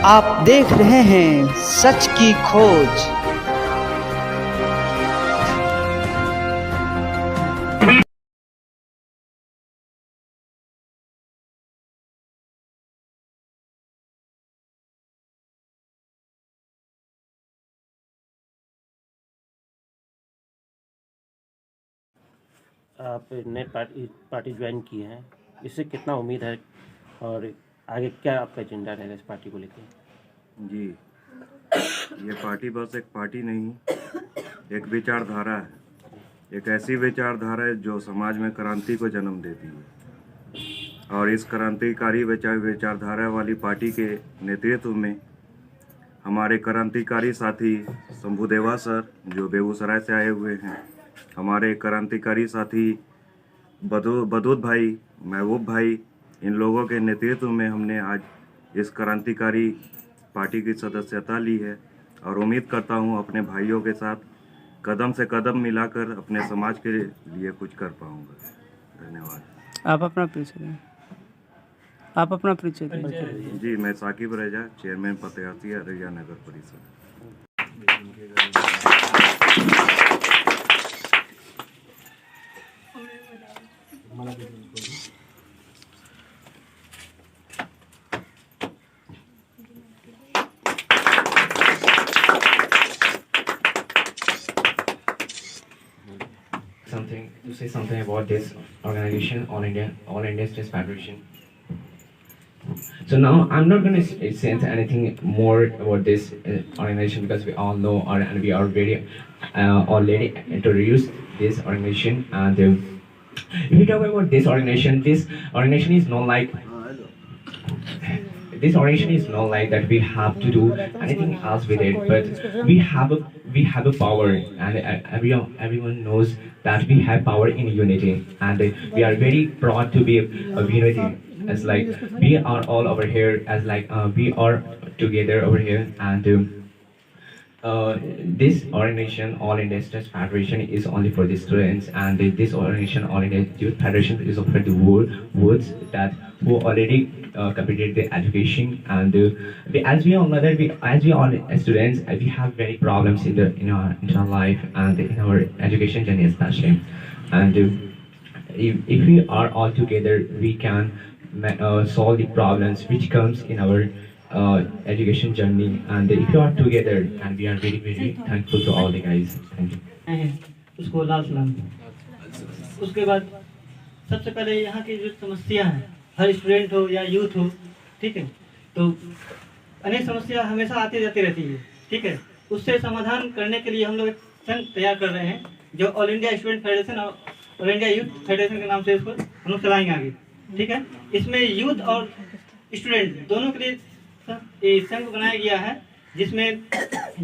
आप देख रहे हैं सच की खोज। आप नए पार्टी ज्वाइन किए हैं, इससे कितना उम्मीद है और आगे क्या आपका एजेंडा रहेगा इस पार्टी को लेकर? जी, ये पार्टी बस एक पार्टी नहीं, एक विचारधारा है। एक ऐसी विचारधारा है जो समाज में क्रांति को जन्म देती है। और इस क्रांतिकारी विचारधारा वाली पार्टी के नेतृत्व में हमारे क्रांतिकारी साथी शंभुदेवा सर जो बेगूसराय से आए हुए हैं, हमारे क्रांतिकारी साथी बदूद भाई, महबूब भाई, इन लोगों के नेतृत्व में हमने आज इस क्रांतिकारी पार्टी की सदस्यता ली है और उम्मीद करता हूं अपने भाइयों के साथ कदम से कदम मिलाकर अपने समाज के लिए कुछ कर पाऊंगा। धन्यवाद। आप अपना परिचय दें। जी, मैं साकिब रजा, चेयरमैन फतेहासिया अररिया नगर परिषद। To say something about this organization, All India Stress Federation. So now I'm not going to say anything more about this organization because we all know and we are very already introduced this organization. And if we talk about this organization is not like that we have to do anything else with it, but we have a power, and everyone knows that we have power in unity, and we are very proud to be a unity. As like we are all over here, as like we are together over here, and this organization, All India Stress Federation, is only for the students, and this organization, All India Youth Federation, is for the words that who already completed the education. And as we all know that as we all students, we have many problems in our life and in our education journey especially. And if we are all together, we can solve the problems which comes in our education journey. And if you are together, and we are very very thankful to all the guys. Thank you. उसको लाल सलाम। उसके बाद सबसे पहले यहाँ की जो समस्या है, हर स्टूडेंट हो या यूथ हो, ठीक है, तो अनेक समस्या हमेशा आती जाती रहती है, ठीक है। उससे समाधान करने के लिए हम लोग एक संघ तैयार कर रहे हैं जो ऑल इंडिया स्टूडेंट फेडरेशन और ऑल इंडिया यूथ फेडरेशन के नाम से इसको हम लोग चलाएंगे आगे, ठीक है। इसमें यूथ और स्टूडेंट दोनों के लिए संघ बनाया गया है, जिसमें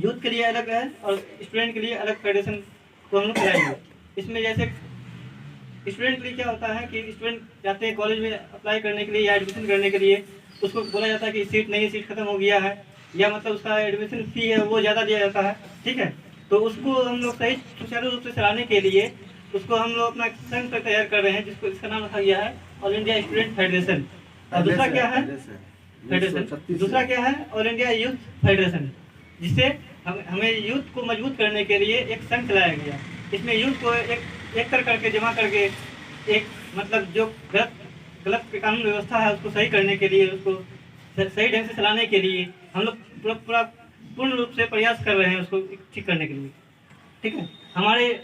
यूथ के लिए अलग है और स्टूडेंट के लिए अलग फेडरेशन को हम लोग चलाएंगे। इसमें जैसे स्टूडेंट के लिए क्या होता है कि स्टूडेंट जाते हैं कॉलेज में अप्लाई करने के लिए या एडमिशन करने के लिए, उसको बोला जाता है कि सीट खत्म हो गया है, या मतलब उसका एडमिशन फी है वो ज़्यादा दिया जाता है, ठीक है। तो उसको हम लोग सही सुचारू रूप से चलाने के लिए उसको हम लोग अपना संघ तैयार कर रहे हैं, जिसको इसका नाम रखा गया है ऑल इंडिया स्टूडेंट फेडरेशन। और दूसरा क्या है फेडरेशन, दूसरा क्या है ऑल इंडिया यूथ फेडरेशन, जिससे हमें यूथ को मजबूत करने के लिए एक संघ चलाया गया। इसमें यूथ को एक करके जमा करके एक मतलब जो गलत कानून व्यवस्था है उसको सही करने के लिए, उसको सही ढंग से चलाने के लिए हम लोग पूर्ण रूप से प्रयास कर रहे हैं उसको ठीक करने के लिए, ठीक है। हमारे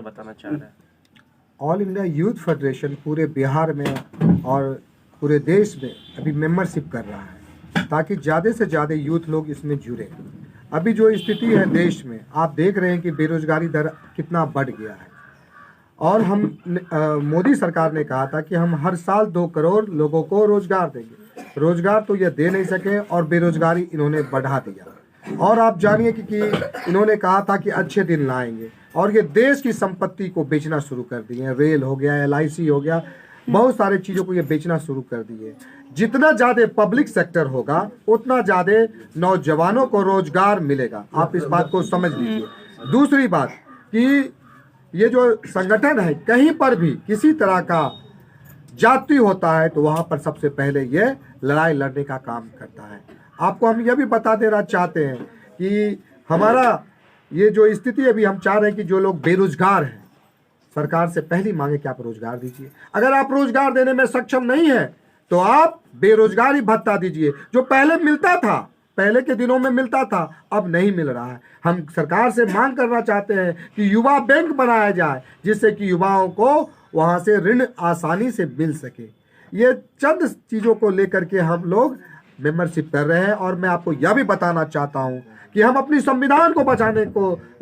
बताना चाह रहे हैं ऑल इंडिया यूथ फेडरेशन पूरे बिहार में और पूरे देश में अभी मेंबरशिप कर रहा है ताकि ज़्यादा से ज़्यादा यूथ लोग इसमें जुड़े। अभी जो स्थिति है देश में, आप देख रहे हैं कि बेरोजगारी दर कितना बढ़ गया है, और हम मोदी सरकार ने कहा था कि हम हर साल 2 करोड़ लोगों को रोजगार देंगे। रोजगार तो ये दे नहीं सके और बेरोजगारी इन्होंने बढ़ा दिया। और आप जानिए कि इन्होंने कहा था कि अच्छे दिन लाएंगे, और ये देश की संपत्ति को बेचना शुरू कर दिए। रेल हो गया, LIC हो गया, बहुत सारे चीज़ों को ये बेचना शुरू कर दिए। जितना ज़्यादा पब्लिक सेक्टर होगा उतना ज़्यादा नौजवानों को रोजगार मिलेगा, आप इस बात को समझ लीजिए। दूसरी बात कि ये जो संगठन है कहीं पर भी किसी तरह का जाति होता है तो वहाँ पर सबसे पहले ये लड़ाई लड़ने का काम करता है। आपको हम यह भी बता देना चाहते हैं कि हमारा ये जो स्थिति अभी हम चाह रहे हैं कि जो लोग बेरोजगार हैं, सरकार से पहली मांगे कि आप रोजगार दीजिए। अगर आप रोजगार देने में सक्षम नहीं है तो आप बेरोजगारी भत्ता दीजिए, जो पहले मिलता था, पहले के दिनों में मिलता था, अब नहीं मिल रहा है। हम सरकार से मांग करना चाहते हैं कि युवा बैंक बनाया जाए, जिससे कि युवाओं को वहां से ऋण आसानी से मिल सके। ये चंद चीज़ों को लेकर के हम लोग मेंबरशिप कर रहे हैं। और मैं आपको यह भी बताना चाहता हूं कि हम अपनी संविधान को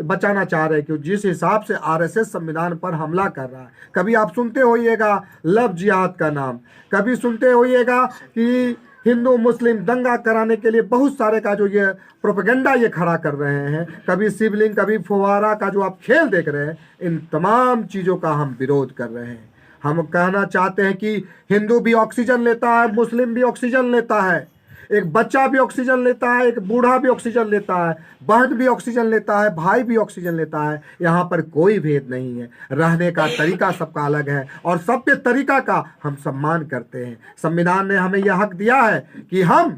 बचाना चाह रहे हैं, कि जिस हिसाब से आरएसएस संविधान पर हमला कर रहा है। कभी आप सुनते होइएगा लव जिहाद का नाम, कभी सुनते होइएगा कि हिंदू मुस्लिम दंगा कराने के लिए बहुत सारे का जो ये प्रोपेगेंडा ये खड़ा कर रहे हैं, कभी शिवलिंग, कभी फुवारा का जो आप खेल देख रहे हैं, इन तमाम चीज़ों का हम विरोध कर रहे हैं। हम कहना चाहते हैं कि हिंदू भी ऑक्सीजन लेता है, मुस्लिम भी ऑक्सीजन लेता है, एक बच्चा भी ऑक्सीजन लेता है, एक बूढ़ा भी ऑक्सीजन लेता है, बहन भी ऑक्सीजन लेता है, भाई भी ऑक्सीजन लेता है। यहाँ पर कोई भेद नहीं है। रहने का तरीका सबका अलग है और सबके तरीका का हम सम्मान करते हैं। संविधान ने हमें यह हक दिया है कि हम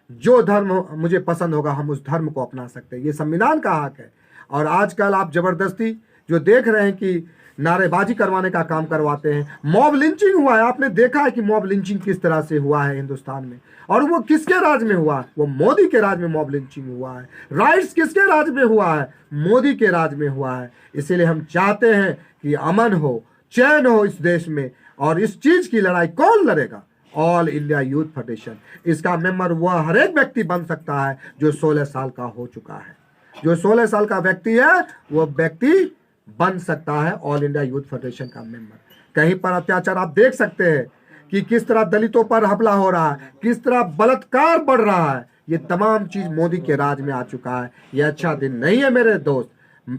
जो धर्म मुझे पसंद होगा हम उस धर्म को अपना सकते हैं। ये संविधान का हक है। और आजकल आप जबरदस्ती जो देख रहे हैं कि नारेबाजी करवाने का काम करवाते हैं, मॉब लिंचिंग हुआ है। आपने देखा है कि मॉब लिंचिंग किस तरह से हुआ है हिंदुस्तान में, और वो किसके राज में हुआ है? वो मोदी के राज में मॉब लिंचिंग हुआ है। राइट्स किसके राज में हुआ है? मोदी के राज में हुआ है। इसीलिए हम चाहते हैं कि अमन हो, चैन हो इस देश में। और इस चीज की लड़ाई कौन लड़ेगा? All India youth federation. इसका मेंबर वह हर एक व्यक्ति बन सकता है जो 16 साल का हो चुका है। जो 16 साल का व्यक्ति है वह व्यक्ति बन सकता है ऑल इंडिया यूथ फेडरेशन का मेंबर। कहीं पर अत्याचार आप देख सकते हैं कि किस तरह दलितों पर हमला हो रहा है, किस तरह बलात्कार बढ़ रहा है। ये तमाम चीज मोदी के राज में आ चुका है। ये अच्छा दिन नहीं है मेरे दोस्त।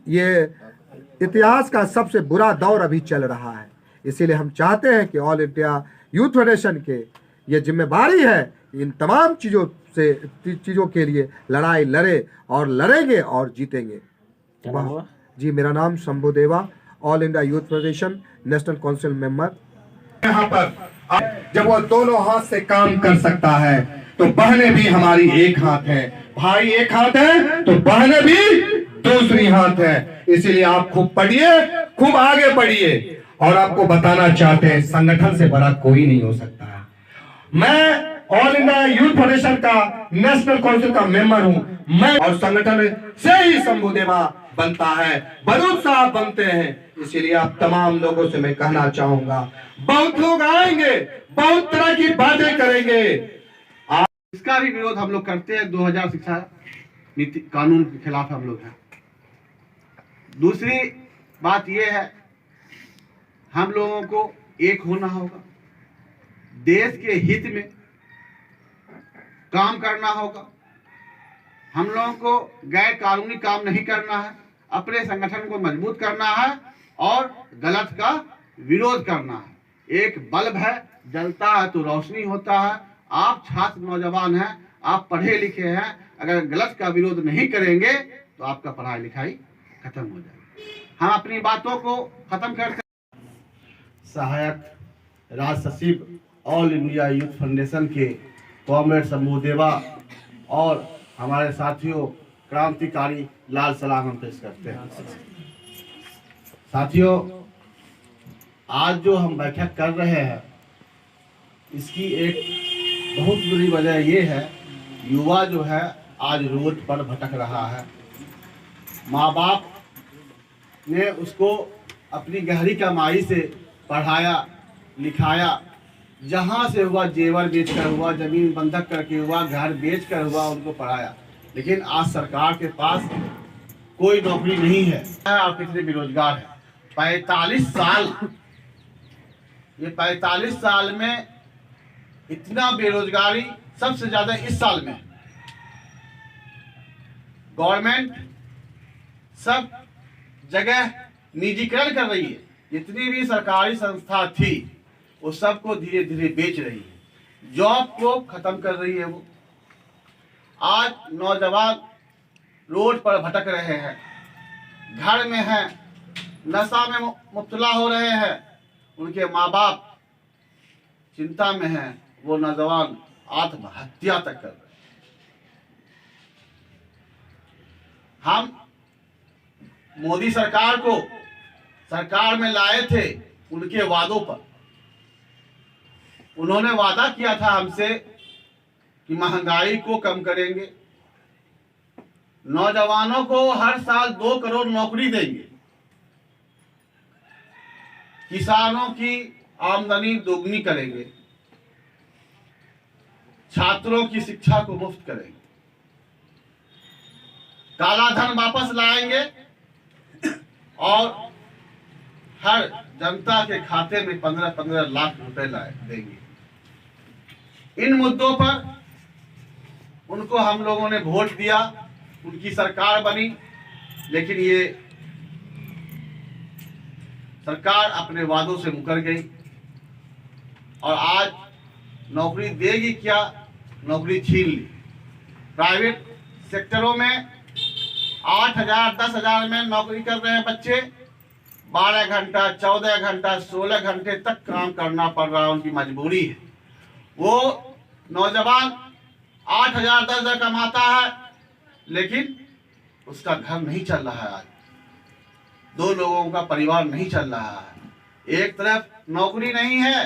ये इतिहास का सबसे बुरा दौर अभी चल रहा है। इसीलिए हम चाहते हैं कि ऑल इंडिया यूथ फेडरेशन के ये जिम्मेदारी है, इन तमाम चीज़ों के लिए लड़ाई लड़े और लड़ेंगे और जीतेंगे। क्या नाम हुआ? जी, मेरा नाम शंभू देवा, all India youth federation national council member. यहाँ पर जब वो दोनों हाथ से काम कर सकता है तो बहनें भी हमारी एक हाथ है, भाई एक हाथ है तो बहनें भी दूसरी हाथ है। इसीलिए आप खूब पढ़िए, खूब आगे बढ़िए। और आपको बताना चाहते हैं संगठन से बड़ा कोई नहीं हो सकता है। मैं ऑल इंडिया यूथ फेडरेशन का नेशनल काउंसिल का मेंबर हूं। मैं और संगठन से ही शंभू देवा बनता है, बरूद साहब बनते हैं। इसीलिए आप तमाम लोगों से मैं कहना चाहूंगा, बहुत लोग आएंगे, बहुत तरह की बातें करेंगे। इसका भी विरोध हम लोग करते हैं। 2000 शिक्षा नीति कानून के खिलाफ हम लोग हैं। दूसरी बात यह है, हम लोगों को एक होना होगा, देश के हित में काम करना होगा। हम लोगों को गैर कानूनी काम नहीं करना है, अपने संगठन को मजबूत करना है और गलत का विरोध करना है। एक बल्ब है, जलता है तो रोशनी होता है। आप छात्र नौजवान हैं, आप पढ़े लिखे हैं, अगर गलत का विरोध नहीं करेंगे तो आपका पढ़ाई लिखाई खत्म हो जाएगी। हम अपनी बातों को खत्म करते। सहायक राज्य सचिव ऑल इंडिया यूथ फाउंडेशन के कॉमरेड शंभू देवा और हमारे साथियों क्रांतिकारी लाल सलाम हम पेश करते हैं। साथियों, आज जो हम बैठक कर रहे हैं इसकी एक बहुत बड़ी वजह ये है, युवा जो है आज रोड पर भटक रहा है। माँ बाप ने उसको अपनी गहरी कमाई से पढ़ाया लिखाया, जहाँ से हुआ जेवर बेचकर हुआ, जमीन बंधक करके हुआ, घर बेचकर हुआ, उनको पढ़ाया। लेकिन आज सरकार के पास कोई नौकरी नहीं है और कितने बेरोजगार है। 45 साल, ये 45 साल में इतना बेरोजगारी सबसे ज्यादा इस साल में। गवर्नमेंट सब जगह निजीकरण कर रही है। जितनी भी सरकारी संस्था थी वो सबको धीरे धीरे बेच रही है, जॉब को खत्म कर रही है। वो आज नौजवान रोड पर भटक रहे हैं, घर में हैं, नशा में मुब्तला हो रहे हैं। उनके माँ बाप चिंता में हैं, वो नौजवान आत्महत्या तक कर रहे हैं। हम मोदी सरकार को सरकार में लाए थे उनके वादों पर। उन्होंने वादा किया था हमसे कि महंगाई को कम करेंगे, नौजवानों को हर साल 2 करोड़ नौकरी देंगे, किसानों की आमदनी दोगुनी करेंगे, छात्रों की शिक्षा को मुफ्त करेंगे, काला धन वापस लाएंगे और हर जनता के खाते में 15-15 लाख रुपए देंगे। इन मुद्दों पर उनको हम लोगों ने वोट दिया, उनकी सरकार बनी, लेकिन ये सरकार अपने वादों से मुकर गई और आज नौकरी देगी क्या, नौकरी छीन ली। प्राइवेट सेक्टरों में 8,000 10,000 में नौकरी कर रहे हैं बच्चे, 12 घंटा 14 घंटा 16 घंटे तक काम करना पड़ रहा है, उनकी मजबूरी है। वो नौजवान 8,000 10,000 कमाता है, लेकिन उसका घर नहीं चल रहा है। आज 2 लोगों का परिवार नहीं चल रहा है। एक तरफ नौकरी नहीं है,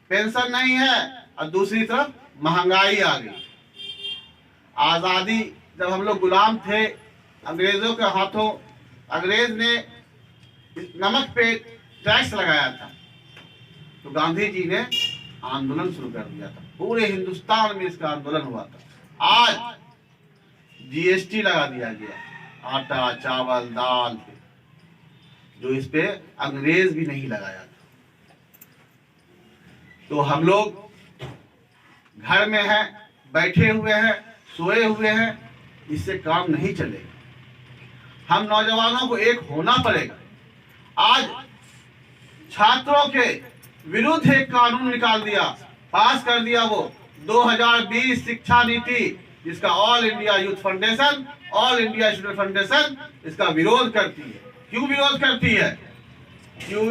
पेंशन नहीं है, और दूसरी तरफ महंगाई आ गई। आज़ादी जब हम लोग गुलाम थे अंग्रेजों के हाथों, अंग्रेज ने नमक पे टैक्स लगाया था, तो गांधी जी ने आंदोलन शुरू कर दिया था। पूरे हिंदुस्तान में इसका आंदोलन हुआ था। आज जीएसटी लगा दिया गया आटा चावल दाल पे, जो इस पे अंग्रेज भी नहीं लगाया था। तो हम लोग घर में हैं, बैठे हुए हैं, सोए हुए हैं, इससे काम नहीं चलेगा। हम नौजवानों को एक होना पड़ेगा। आज छात्रों के विरुद्ध एक कानून निकाल दिया, पास कर दिया वो 2020 शिक्षा नीति, जिसका all India youth foundation, all India student foundation इसका विरोध करती है। क्यों विरोध करती है? क्यों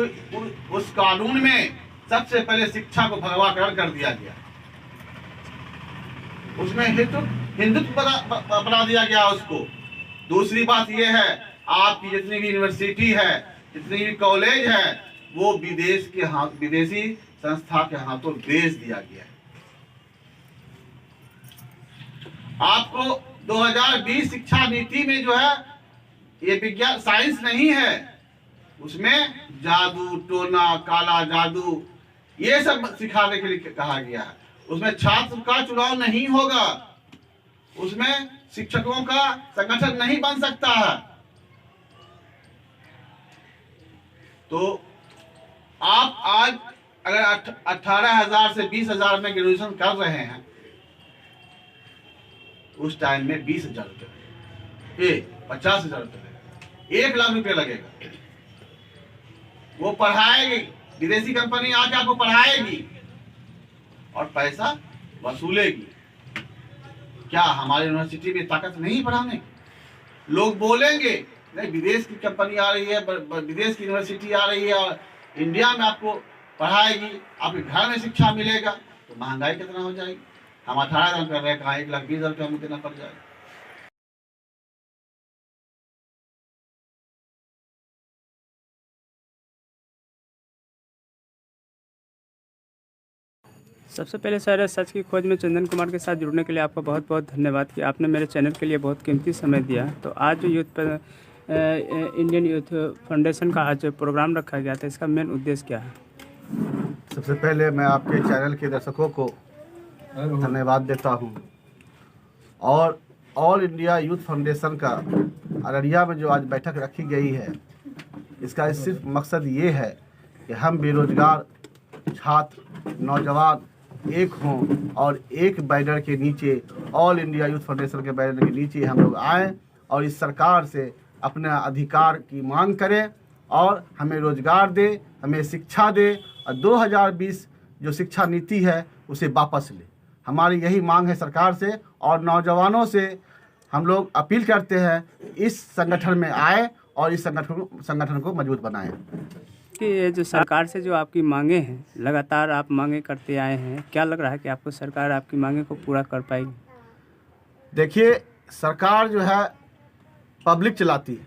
उस कानून में सबसे पहले शिक्षा को भगवाकरण कर दिया गया, उसमें हिंदुत्व बना दिया गया उसको। दूसरी बात यह है, आपकी जितनी भी यूनिवर्सिटी है, जितनी भी कॉलेज है, वो विदेशी संस्था के हाथों बेच दिया गया है। आपको 2020 शिक्षा नीति में जो है, ये विज्ञान साइंस नहीं है, उसमें जादू टोना काला जादू ये सब सिखाने के लिए कहा गया है। उसमें छात्र का चुनाव नहीं होगा, उसमें शिक्षकों का संगठन नहीं बन सकता है। तो आप आज अगर 18,000 से 20,000 में ग्रेजुएशन कर रहे हैं, उस टाइम में 20,000 रुपये 50,000 रुपये लगेगा, 1 लाख रुपये लगेगा। वो पढ़ाएगी, विदेशी कंपनी आके आपको पढ़ाएगी और पैसा वसूलेगी। क्या हमारी यूनिवर्सिटी में ताकत नहीं पढ़ाने? लोग बोलेंगे नहीं, विदेश की कंपनी आ रही है, विदेश की यूनिवर्सिटी आ रही है और इंडिया में आपको पढ़ाएगी, आपके घर में शिक्षा मिलेगा, तो महंगाई कितना हो जाएगी। हम 18,000 कर रहे हैं, कहाँ 1,20,000 रुपये हमें देना पड़ जाएगा। सबसे पहले सर, सच की खोज में चंदन कुमार के साथ जुड़ने के लिए आपका बहुत बहुत धन्यवाद कि आपने मेरे चैनल के लिए बहुत कीमती समय दिया। तो आज जो इंडियन यूथ फाउंडेशन का आज प्रोग्राम रखा गया था, इसका मेन उद्देश्य क्या है? सबसे पहले मैं आपके चैनल के दर्शकों को धन्यवाद देता हूं, और ऑल इंडिया यूथ फाउंडेशन का अररिया में जो आज बैठक रखी गई है, इसका सिर्फ मकसद ये है कि हम बेरोजगार छात्र नौजवान एक हों और एक बैनर के नीचे, ऑल इंडिया यूथ फाउंडेशन के बैनर के नीचे हम लोग आएँ और इस सरकार से अपने अधिकार की मांग करें और हमें रोजगार दे, हमें शिक्षा दे, और 2020 जो शिक्षा नीति है उसे वापस ले। हमारी यही मांग है सरकार से, और नौजवानों से हम लोग अपील करते हैं इस संगठन में आए और इस संगठन को मजबूत बनाएं। कि ये जो सरकार से जो आपकी मांगे हैं, लगातार आप मांगे करते आए हैं, क्या लग रहा है कि आपको सरकार आपकी मांगे को पूरा कर पाएगी? देखिए, सरकार जो है पब्लिक चलाती है,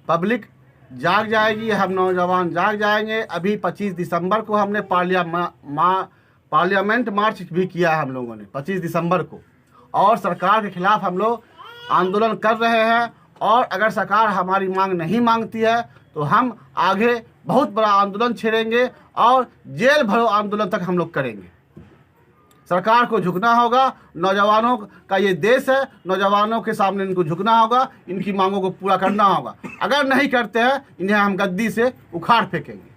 पब्लिक जाग जाएगी, हम नौजवान जाग जाएंगे। अभी 25 दिसंबर को हमने पार्लियामेंट मार्च भी किया है हम लोगों ने 25 दिसंबर को, और सरकार के खिलाफ हम लोग आंदोलन कर रहे हैं। और अगर सरकार हमारी मांग नहीं मांगती है तो हम आगे बहुत बड़ा आंदोलन छेड़ेंगे और जेल भरो आंदोलन तक हम लोग करेंगे। सरकार को झुकना होगा, नौजवानों का ये देश है, नौजवानों के सामने इनको झुकना होगा, इनकी मांगों को पूरा करना होगा। अगर नहीं करते हैं, इन्हें हम गद्दी से उखाड़ फेंकेंगे।